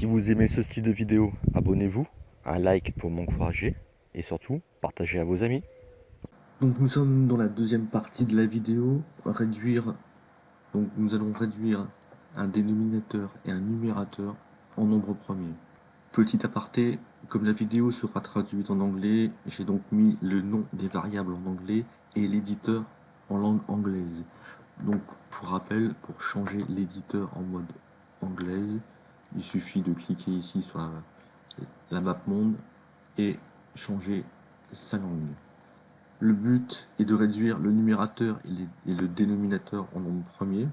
Si vous aimez ce style de vidéo, abonnez-vous, un like pour m'encourager et surtout, partagez à vos amis. Donc nous sommes dans la deuxième partie de la vidéo, donc nous allons réduire un dénominateur et un numérateur en nombre premier. Petit aparté, comme la vidéo sera traduite en anglais, j'ai donc mis le nom des variables en anglais et l'éditeur en langue anglaise. Donc pour rappel, pour changer l'éditeur en mode anglaise, il suffit de cliquer ici sur la map monde et changer sa langue. Le but est de réduire le numérateur et le dénominateur en nombre premier.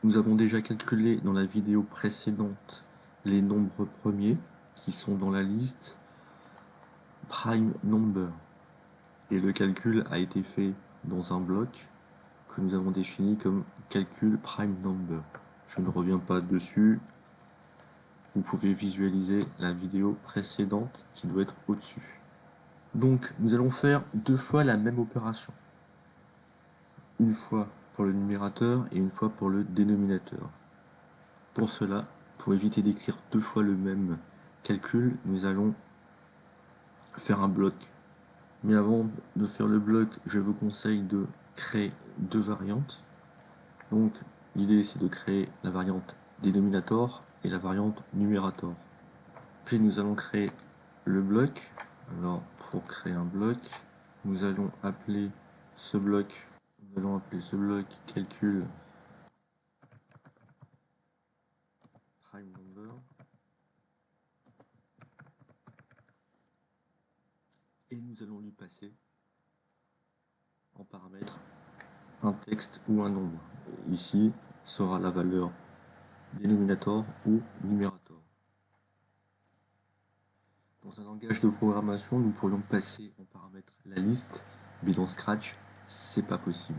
Nous avons déjà calculé dans la vidéo précédente les nombres premiers qui sont dans la liste prime number. Et le calcul a été fait dans un bloc que nous avons défini comme calcul prime number. Je ne reviens pas dessus. Vous pouvez visualiser la vidéo précédente qui doit être au-dessus. Donc nous allons faire deux fois la même opération. Une fois pour le numérateur et une fois pour le dénominateur. Pour cela, pour éviter d'écrire deux fois le même calcul, nous allons faire un bloc. Mais avant de faire le bloc, je vous conseille de créer deux variantes. Donc l'idée c'est de créer la variante dénominator et la variante numérator. Puis nous allons créer le bloc. Alors pour créer un bloc, nous allons appeler ce bloc calcul prime number. Et nous allons lui passer en paramètre un texte ou un nombre. Ici sera la valeur dénominator ou numérator. Dans un langage de programmation, nous pourrions passer en paramètre la liste, mais dans Scratch, c'est pas possible.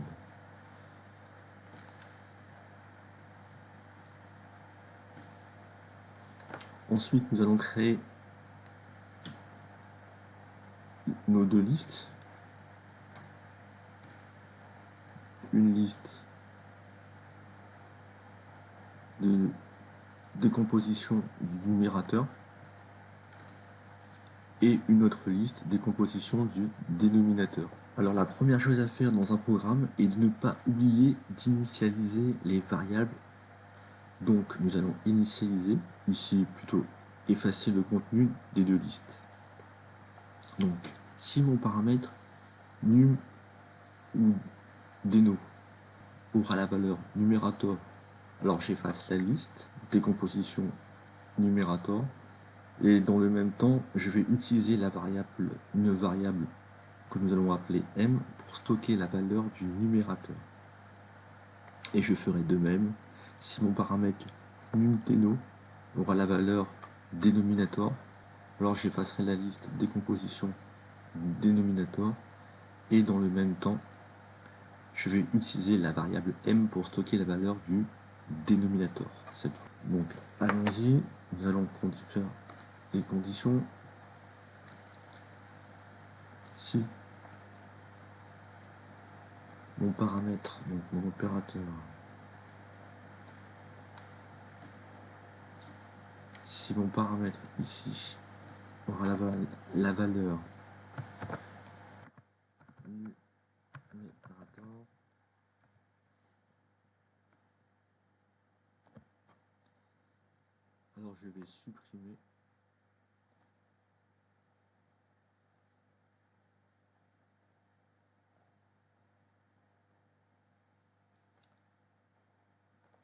Ensuite, nous allons créer nos deux listes. Une liste de décomposition du numérateur et une autre liste décomposition du dénominateur. Alors la première chose à faire dans un programme est de ne pas oublier d'initialiser les variables. Donc nous allons initialiser, ici plutôt effacer le contenu des deux listes. Donc si mon paramètre num ou deno aura la valeur numérator, alors j'efface la liste, décomposition numérator, et dans le même temps, je vais utiliser une variable que nous allons appeler m pour stocker la valeur du numérateur. Et je ferai de même si mon paramètre numDeno aura la valeur dénominator, alors j'effacerai la liste décomposition dénominator, et dans le même temps, je vais utiliser la variable m pour stocker la valeur du dénominateur cette fois. Donc allons-y, nous allons faire les conditions. Si mon paramètre, donc mon opérateur, si mon paramètre ici aura la valeur numérateur, alors je vais supprimer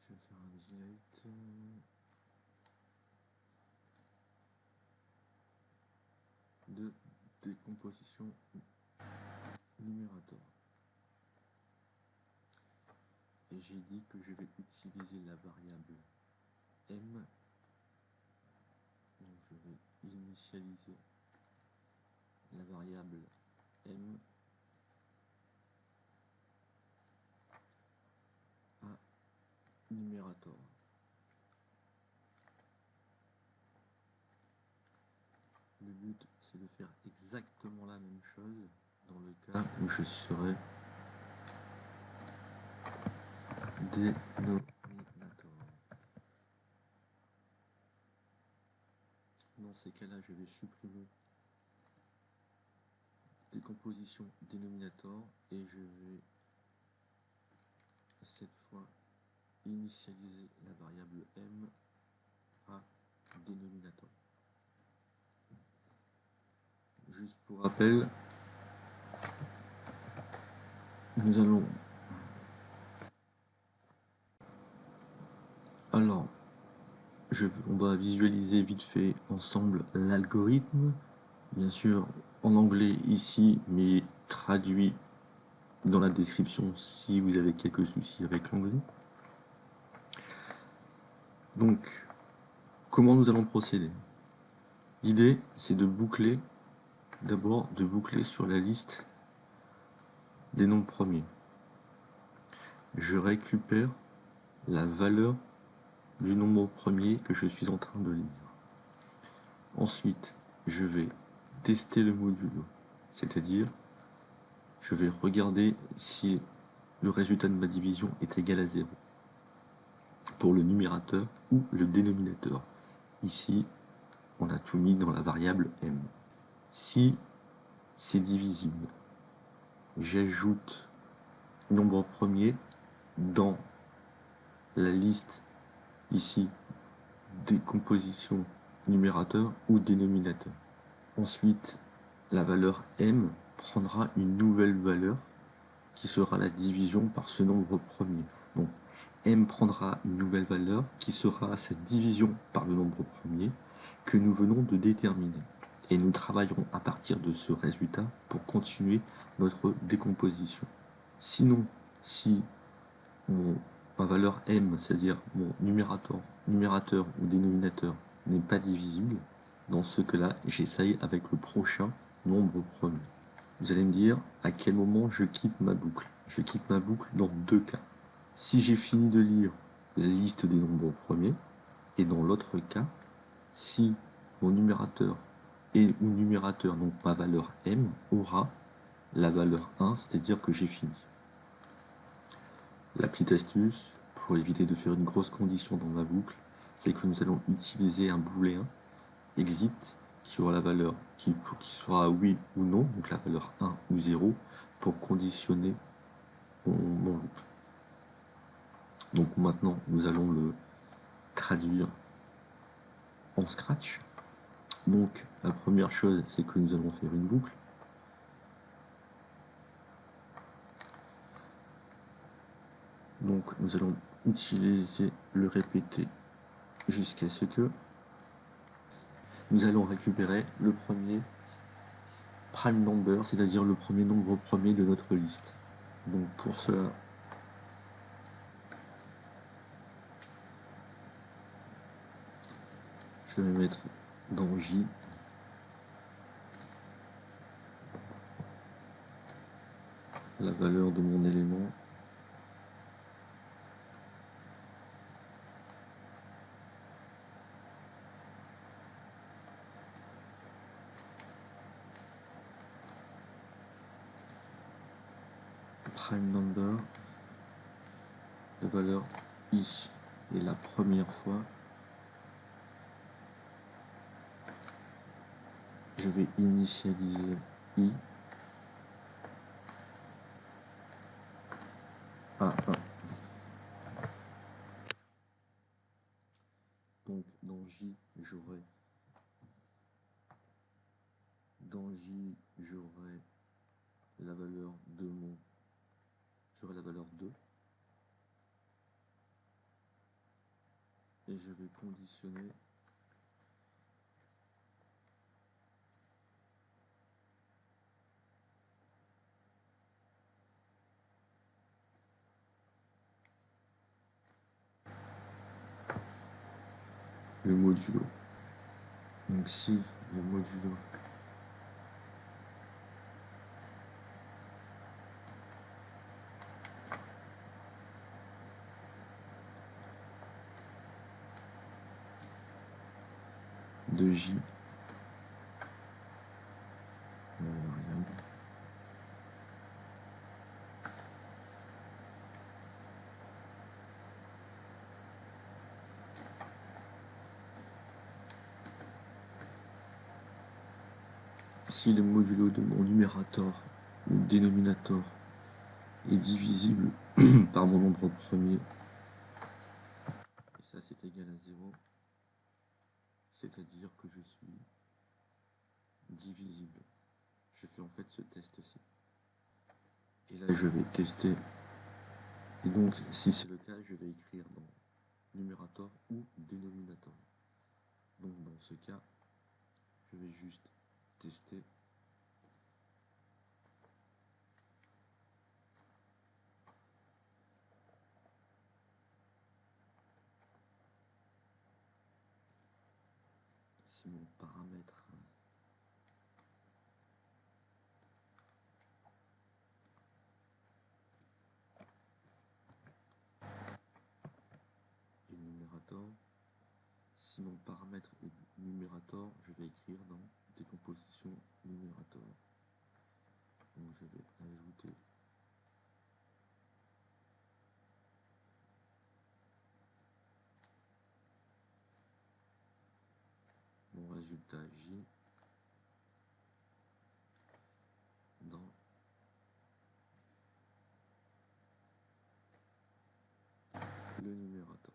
je vais faire un delete de décomposition numérateur. Et j'ai dit que je vais utiliser la variable m. Donc je vais initialiser la variable m à numérator. Le but c'est de faire exactement la même chose dans le cas où je serai dénominator. Dans ces cas-là, je vais supprimer décomposition dénominateur et je vais cette fois initialiser la variable m à dénominateur. Juste pour rappel, nous allons alors on va visualiser vite fait ensemble l'algorithme, bien sûr en anglais ici, mais traduit dans la description si vous avez quelques soucis avec l'anglais. Donc, comment nous allons procéder? L'idée, c'est de boucler, d'abord de boucler sur la liste des nombres premiers. Je récupère la valeur du nombre premier que je suis en train de lire. Ensuite, je vais tester le modulo, c'est-à-dire je vais regarder si le résultat de ma division est égal à 0 pour le numérateur ou le dénominateur. Ici, on a tout mis dans la variable m. Si c'est divisible, j'ajoute nombre premier dans la liste ici décomposition numérateur ou dénominateur. Ensuite, la valeur m prendra une nouvelle valeur qui sera la division par ce nombre premier. Donc, m prendra une nouvelle valeur qui sera cette division par le nombre premier que nous venons de déterminer. Et nous travaillerons à partir de ce résultat pour continuer notre décomposition. Sinon, si ma valeur m, c'est-à-dire mon numérateur ou dénominateur, n'est pas divisible, dans ce cas-là, j'essaye avec le prochain nombre premier. Vous allez me dire à quel moment je quitte ma boucle. Je quitte ma boucle dans deux cas. Si j'ai fini de lire la liste des nombres premiers, et dans l'autre cas, si mon numérateur ou numérateur, donc ma valeur m, aura la valeur 1, c'est-à-dire que j'ai fini. La petite astuce, pour éviter de faire une grosse condition dans ma boucle, c'est que nous allons utiliser un booléen exit qui aura la valeur qui sera oui ou non, donc la valeur 1 ou 0, pour conditionner mon loop. Donc maintenant, nous allons le traduire en Scratch. Donc la première chose, c'est que nous allons faire une boucle. Donc nous allons utiliser le répéter jusqu'à ce que nous allons récupérer le premier prime number, c'est-à-dire le premier nombre premier de notre liste. Donc pour cela, je vais mettre dans J la valeur de mon élément. Prime number, la valeur I est la première fois. Je vais initialiser I à 1. Donc dans J, j'aurai la valeur de j'aurai la valeur 2. Et je vais conditionner le modulo. Donc si le modulo de J variable si le modulo de mon numérateur ou dénominateur est divisible par mon nombre premier, et ça c'est égal à 0, c'est-à-dire que je suis divisible. Je fais en fait ce test-ci. Et là je vais tester. Et donc si c'est le cas, je vais écrire dans numérateur ou dénominateur. Donc dans ce cas, je vais juste tester. Si mon paramètre est numérateur, si mon paramètre est numérateur, je vais écrire dans décomposition numérateur. Donc je vais ajouter mon résultat J dans le numérateur,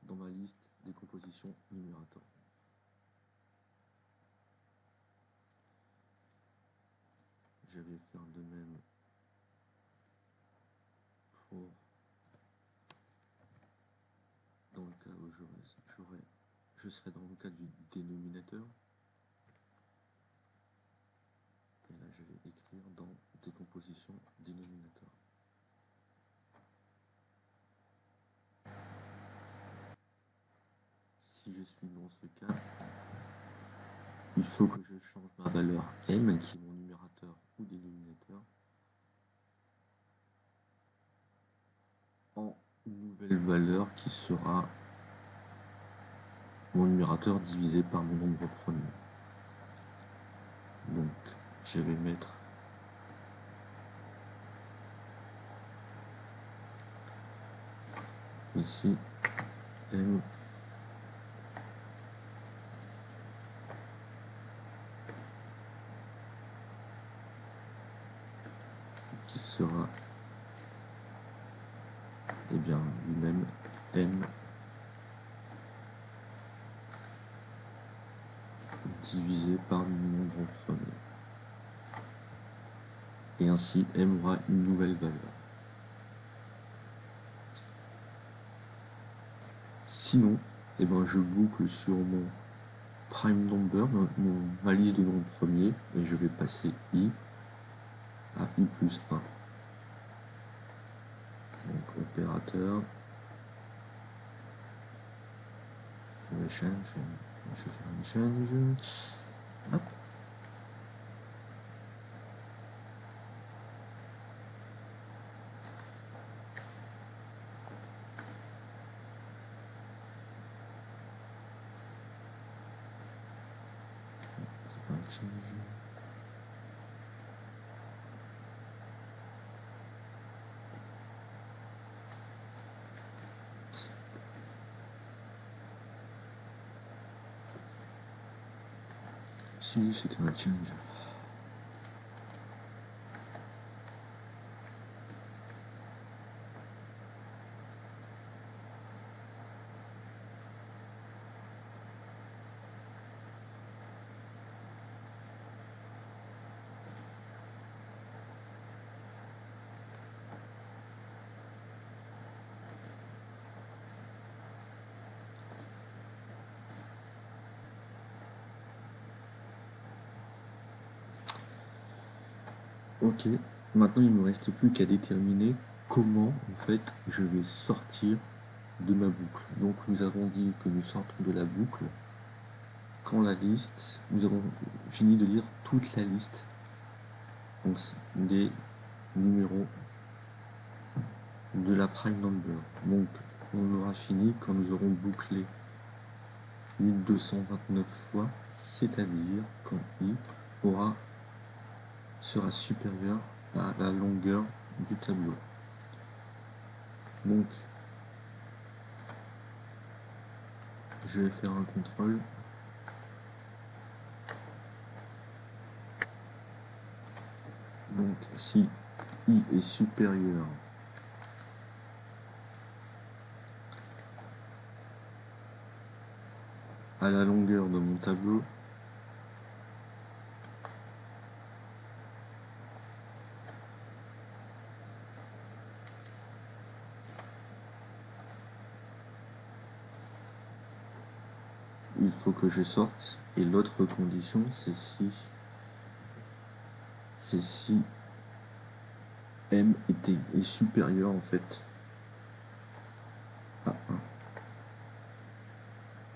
dans ma liste décomposition numérateur. Je vais faire de même pour dans le cas où je serai dans le cas du dénominateur. Et là, je vais écrire dans décomposition dénominateur. Si je suis dans ce cas, il faut que je change ma valeur m, qui est mon numérateur ou dénominateur, en une nouvelle valeur qui sera mon numérateur divisé par mon nombre premier. Donc, je vais mettre ici m qui sera eh bien lui-même m divisé par le nombre premier. Et ainsi m aura une nouvelle valeur. Sinon, eh ben, je boucle sur mon prime number, ma liste de nombres premiers, et je vais passer i à i plus 1. Donc opérateur, je vais faire un change. Hop. Si c'était un change. Ok, maintenant il ne me reste plus qu'à déterminer comment en fait je vais sortir de ma boucle. Donc nous avons dit que nous sortons de la boucle quand la liste, nous avons fini de lire toute la liste donc, des numéros de la prime number. Donc on aura fini quand nous aurons bouclé 1229 fois, c'est-à-dire quand i sera supérieur à la longueur du tableau. Donc je vais faire un contrôle. Donc si I est supérieur à la longueur de mon tableau, il faut que je sorte. Et l'autre condition, c'est si M est supérieur en fait à 1.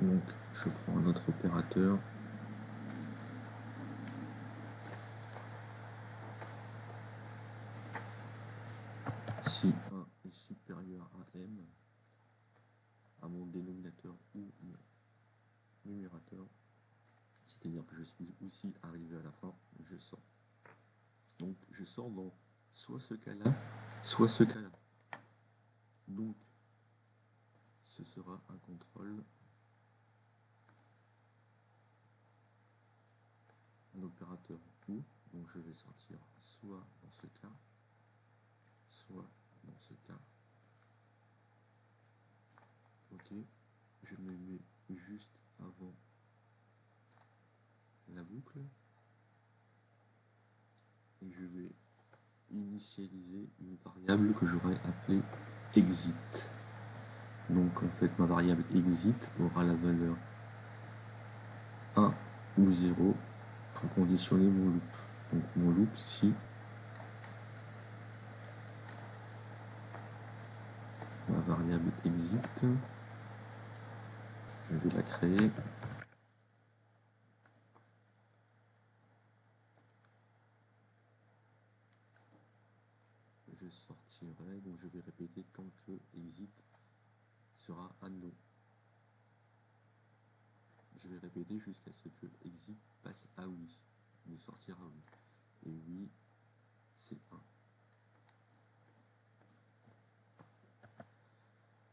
Donc je prends un autre opérateur. Si 1 est supérieur à M, à mon dénominateur ou mon numérateur, c'est-à-dire que je suis aussi arrivé à la fin, je sors. Donc je sors dans soit ce cas-là, soit ce cas-là. Donc ce sera un contrôle, un opérateur ou, donc je vais sortir soit dans ce cas, soit dans ce cas. Ok, je me mets juste avant la boucle et je vais initialiser une variable que j'aurais appelée exit. Donc en fait ma variable exit aura la valeur 1 ou 0 pour conditionner mon loop. Donc mon loop ici, ma variable exit, je vais la créer. Je sortirai, donc je vais répéter tant que exit sera un no. Je vais répéter jusqu'à ce que exit passe à oui, de sortir à oui. Et oui, c'est 1.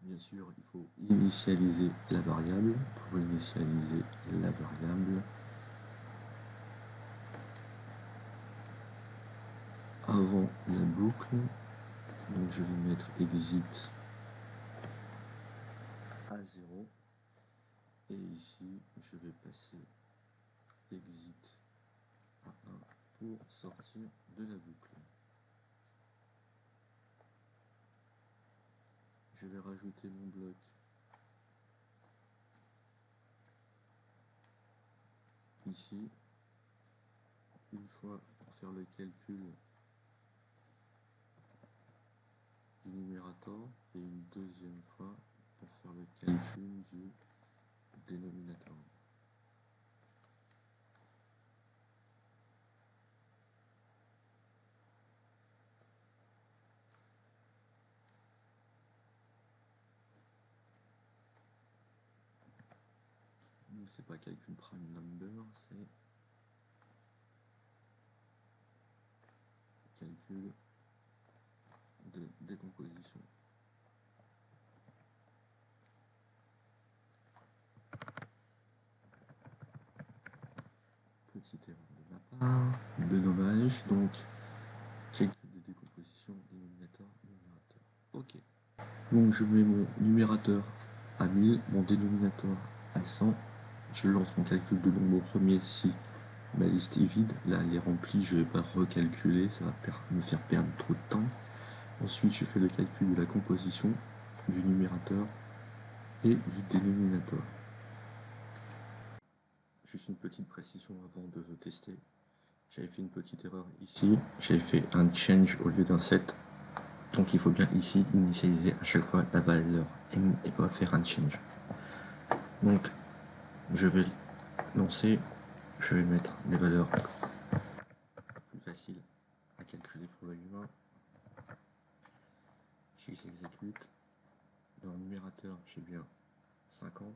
Bien sûr, il faut initialiser la variable. Pour initialiser la variable, avant la boucle, donc je vais mettre exit à 0. Et ici, je vais passer exit à 1 pour sortir de la boucle. Je vais rajouter mon bloc ici. Une fois pour faire le calcul du numérateur et une deuxième fois pour faire le calcul du dénominateur. Donc c'est pas calcul prime number, c'est calcul de décomposition. Petite erreur de ma part, de dommage, donc calcul de décomposition, dénominateur, numérateur. Ok. Donc je mets mon numérateur à 1000, mon dénominateur à 100. Je lance mon calcul de nombre premier si ma liste est vide. Là, elle est remplie, je ne vais pas recalculer, ça va me faire perdre trop de temps. Ensuite, je fais le calcul de la composition du numérateur et du dénominateur. Juste une petite précision avant de tester. J'avais fait une petite erreur ici. J'avais fait un change au lieu d'un set. Donc il faut bien ici initialiser à chaque fois la valeur M et pas faire un change. Donc je vais lancer, je vais mettre les valeurs plus faciles à calculer pour l'œil humain. J'exécute. Dans le numérateur, j'ai bien 50.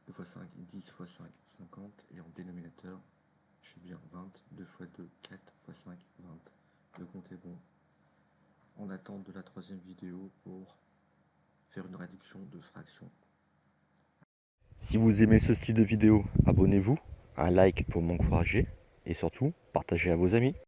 2 x 5, 10 x 5, 50. Et en dénominateur, j'ai bien 20. 2 x 2, 4 x 5, 20. Le compte est bon. On attend de la troisième vidéo pour faire une réduction de fractions. Si vous aimez ce style de vidéo, abonnez-vous, un like pour m'encourager et surtout, partagez à vos amis.